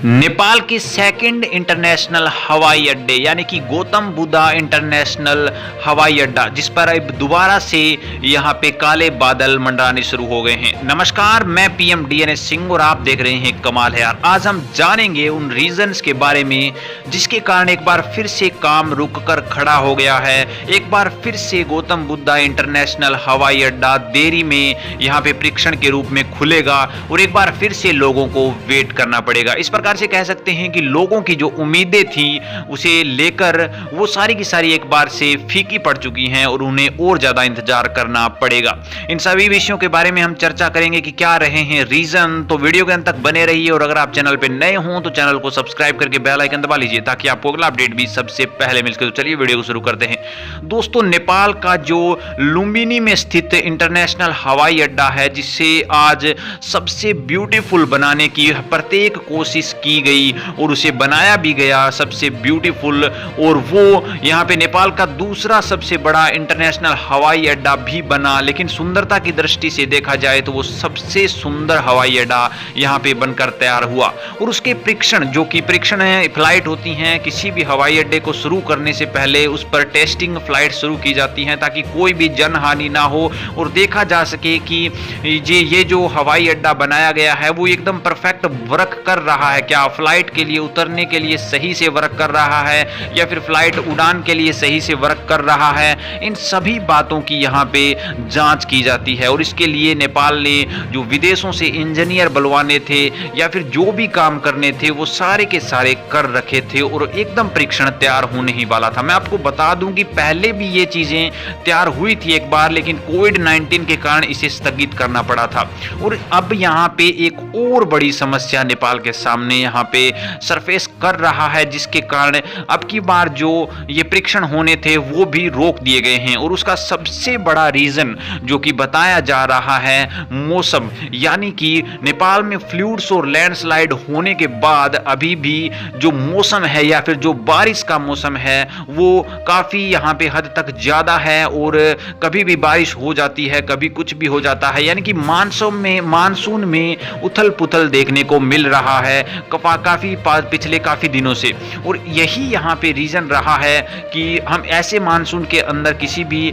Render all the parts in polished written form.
नेपाल की second international हवाई अड्डे यानी कि गौतम बुद्धा इंटरनेशनल हवाई अड्डा, जिस पर अब दोबारा से यहां पे काले बादल मंडराने शुरू हो गए हैं। नमस्कार, मैं पीएम डीएनएस सिंह और आप देख रहे हैं कमाल है यार। आज हम जानेंगे उन रीजंस के बारे में जिसके कारण एक बार फिर से काम रुककर खड़ा हो गया है। एक बार फिर से गौतम बुद्धा इंटरनेशनल हवाई अड्डा देरी में यहां पे परीक्षण के रूप में खुलेगा और एक बार फिर से लोगों को वेट करना पड़ेगा। इस प्रकार से कह सकते हैं कि लोगों की जो उम्मीदें थी उसे लेकर वो सारी की सारी एक बार से फीकी पड़ चुकी हैं और उन्हें और ज्यादा इंतजार करना पड़ेगा। इन सभी विषयों के बारे में हम चर्चा करेंगे कि क्या रहे हैं रीजन। तो वीडियो के अंत तक बने रहिए और अगर आप चैनल पे नए हों तो चैनल को सब्सक्राइब करके बेल आइकन दबा लीजिए ताकि आपको अगला अपडेट भी सबसे पहले मिल सके। तो चलिए वीडियो को शुरू करते हैं। दोस्तों, नेपाल का जो लुम्बिनी में स्थित इंटरनेशनल हवाई अड्डा है, जिसे आज सबसे ब्यूटीफुल बनाने की प्रत्येक कोशिश की गई और उसे बनाया भी गया सबसे ब्यूटीफुल, और वो यहां पे नेपाल का दूसरा सबसे बड़ा इंटरनेशनल हवाई अड्डा भी बना। लेकिन सुंदरता की दृष्टि से देखा जाए तो वो सबसे सुंदर हवाई अड्डा यहां पे बनकर तैयार हुआ। और उसके परीक्षण, जो कि परीक्षण है, फ्लाइट होती हैं किसी भी हवाई अड्डे को शुरू करने से पहले उस पर टेस्टिंग फ्लाइट शुरू की जाती हैं ताकि कोई भी जनहानि ना हो और देखा जा सके कि ये जो हवाई अड्डा बनाया गया है वो एकदम परफेक्ट वर्क कर रहा है। क्या फ्लाइट के लिए उतरने के लिए सही से वर्क कर रहा है या फिर फ्लाइट उड़ान के लिए सही से वर्क कर रहा है, इन सभी बातों की यहाँ पे जांच की जाती है। और इसके लिए नेपाल ने जो विदेशों से इंजीनियर बुलवाने थे या फिर जो भी काम करने थे वो सारे के सारे कर रखे थे और एकदम परीक्षण तैयार होने ही वाला था। मैं आपको बता दूं कि पहले भी ये चीजें तैयार हुई थी एक बार, लेकिन कोविड-19 के कारण इसे स्थगित करना पड़ा था। और अब यहाँ पे एक और बड़ी समस्या नेपाल के सामने यहाँ पे सरफेस कर रहा है, जिसके कारण अब की बार जो ये परीक्षण होने थे वो भी रोक दिए गए हैं। और उसका सबसे बड़ा रीजन जो कि बताया जा रहा है मौसम, यानी कि नेपाल में फ्लूड्स और लैंडस्लाइड होने के बाद अभी भी जो मौसम है या फिर जो बारिश का मौसम है वो काफी यहाँ पे हद तक ज्यादा है और कभी भी बारिश हो जाती है, कभी कुछ भी हो जाता है। यानी कि मानसून में उथल पुथल देखने को मिल रहा है काफी पिछले काफी दिनों से। और यही यहाँ पे रीजन रहा है कि हम ऐसे मानसून के अंदर किसी भी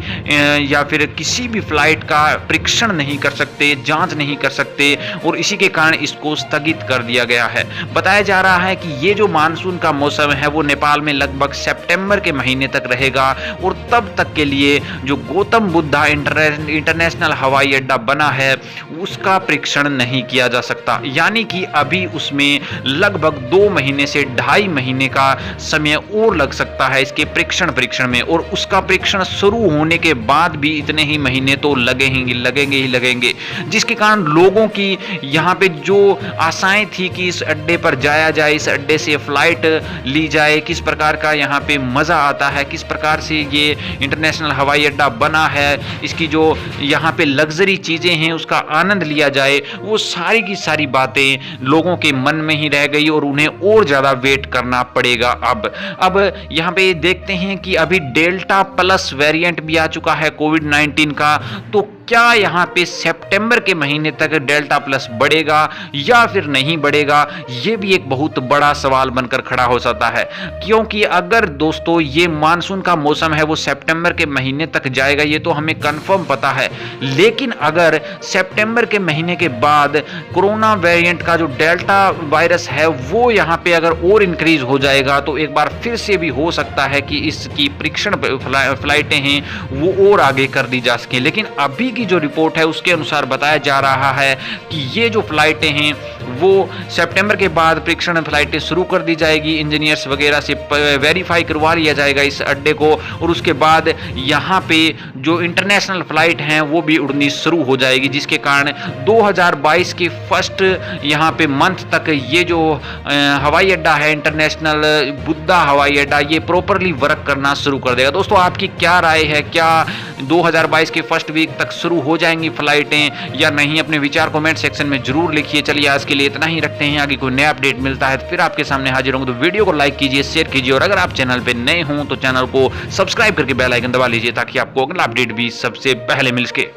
या फिर किसी भी फ्लाइट का परीक्षण नहीं कर सकते, जांच नहीं कर सकते, और इसी के कारण इसको स्थगित कर दिया गया है। बताया जा रहा है कि ये जो मानसून का मौसम है वो नेपाल में लगभग सितंबर के महीने तक रहेगा और तब तक के लिए जो गौतम बुद्धा इंटरनेशनल हवाई अड्डा बना है उसका परीक्षण नहीं किया जा सकता। यानी कि अभी उसमें लगभग 2 महीने से 2.5 महीने का समय और लग सकता है इसके परीक्षण में, और उसका परीक्षण शुरू होने के बाद भी इतने ही महीने तो लगेंगे, जिसके कारण लोगों की यहाँ पे जो आशाएं थी कि इस अड्डे पर जाया जाए, इस अड्डे से फ्लाइट ली जाए, किस प्रकार का यहाँ पे मजा आता है, किस प्रकार से ये इंटरनेशनल हवाई अड्डा बना है, इसकी जो यहाँ पे लग्जरी चीजें हैं उसका आनंद लिया जाए, वो सारी की सारी बातें लोगों के मन में ही रह गई और उन्हें और ज्यादा वेट करना पड़ेगा। अब यहाँ पे देखते हैं कि अभी डेल्टा प्लस वेरिएंट भी आ चुका है कोविड-19 का। तो क्या यहाँ पे सितंबर के महीने तक डेल्टा प्लस बढ़ेगा या फिर नहीं बढ़ेगा, ये भी एक बहुत बड़ा सवाल बनकर खड़ा हो सकता है। क्योंकि अगर दोस्तों ये मानसून का मौसम है वो सितंबर के महीने तक जाएगा, ये तो हमें कंफर्म पता है। लेकिन अगर सितंबर के महीने के बाद कोरोना वेरिएंट का जो डेल्टा वायरस है वो यहाँ पे अगर और इंक्रीज हो जाएगा तो एक बार फिर से भी हो सकता है कि इसकी परीक्षण फ्लाइटें हैं वो और आगे कर दी जा सके। लेकिन अभी की जो रिपोर्ट है उसके अनुसार बताया जा रहा है कि ये जो फ्लाइटें हैं वो सितंबर के बाद परीक्षण फ्लाइटें शुरू कर दी जाएगी, इंजीनियर्स वगैरह से वेरीफाई करवा लिया जाएगा इस अड्डे को, और उसके बाद यहाँ पे जो इंटरनेशनल फ्लाइट हैं वो भी उड़नी शुरू हो जाएगी, जिसके कारण 2022 के फर्स्ट यहाँ पे मंथ तक ये जो हवाई अड्डा है इंटरनेशनल बुद्धा हवाई अड्डा ये प्रॉपरली वर्क करना शुरू कर देगा। दोस्तों, आपकी क्या राय है? क्या 2022 के फर्स्ट वीक तक शुरू हो जाएंगी फ्लाइटें या नहीं? अपने विचार कमेंट सेक्शन में जरूर लिखिए। चलिए आज के लिए इतना ही रखते हैं, आगे कोई नया अपडेट मिलता है तो फिर आपके सामने हाजिर होंगे। तो वीडियो को लाइक कीजिए, शेयर कीजिए, और अगर आप चैनल पे नए हों तो चैनल को सब्सक्राइब करके बेल आइकन दबा लीजिए ताकि आपको अगला अपडेट भी सबसे पहले मिल सके।